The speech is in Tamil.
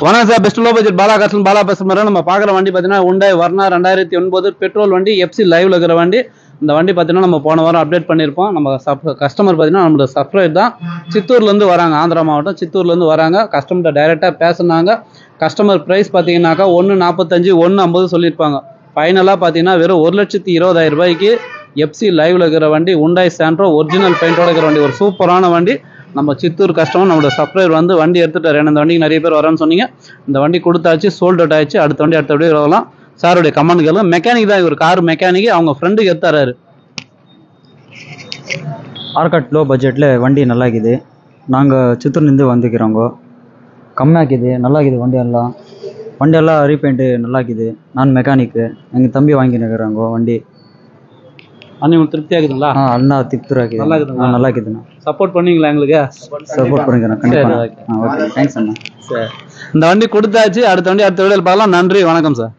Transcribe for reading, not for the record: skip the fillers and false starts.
வணக்கம் sir, best low budget Bala காசன் பாலா பேசுற நம்ம பார்க்குற வண்டி பார்த்தீங்கன்னா Hyundai Verna 2009 பெட்ரோல் வண்டி எஃப்சி லைவ்ல இருக்கிற வண்டி. இந்த வண்டி பார்த்தீங்கன்னா நம்ம போன வாரம் அப்டேட் பண்ணியிருப்போம். நம்ம கஸ்டமர் பார்த்தீங்கன்னா நம்மளோட சப்ஸ்கிரைப் தான், சித்தூர்லேருந்து வராங்க, ஆந்திரா மாவட்டம் சித்தூர்லேருந்து வராங்க. கஸ்டமர்கிட்ட டைரெக்டாக பேசுனாங்க. கஸ்டமர் ப்ரைஸ் பார்த்தீங்கன்னாக்கா 1,45 1,50 சொல்லியிருப்பாங்க. ஃபைனலாக பார்த்தீங்கன்னா வெறும் 1,20,000 ரூபாய்க்கு எஃப்சி லைவ்ல இருக்கிற வண்டி Hyundai Santro ஒரிஜினல் பெயிண்டோட இருக்கிற வண்டி, ஒரு சூப்பரான வண்டி. நம்ம சித்தூர் கஸ்டமர் நம்மளோட சப்ஸ்கிரைபர் வந்து வண்டி எடுத்துட்டாரு. ஏன்னா இந்த வண்டிக்கு நிறைய பேர் வரேன்னு சொன்னீங்க. இந்த வண்டி கொடுத்தாச்சு, சோல்ட் அவுட் ஆயிடுச்சு. அடுத்த வண்டி வரலாம். சாருடைய கமெண்ட் கேளுங்க. மெக்கானிக் தான் இவர், கார் மெக்கானிக். அவங்க ஃப்ரெண்டுக்கு எடுத்தாரு. ஆர்காட் லோ பட்ஜெட்டில் வண்டி நல்லா இருக்குது. நாங்கள் சித்தூர்லேருந்து வந்துக்கிறோங்க. கம்மியாக்குது, நல்லா இருக்குது வண்டியெல்லாம் ரீபெயிண்ட்டு நல்லா இருக்குது. நான் மெக்கானிக்கு, எங்கள் தம்பி வாங்கினுக்கிறாங்க வண்டி. அண்ணன் திருப்தி ஆகுதுங்களா? அண்ணா திருப்தி நல்லா இருக்குதுண்ணா. நல்லா இருக்குதுண்ணா. சப்போர்ட் பண்ணுவீங்களா? எங்களுக்கு சப்போர்ட் பண்ணிக்கிறேன் கண்டிப்பாக. ஓகே, தேங்க்ஸ் அண்ணா. சரி, இந்த வண்டி கொடுத்தாச்சு. அடுத்த வீடியோவில் பார்க்கலாம். நன்றி, வணக்கம் சார்.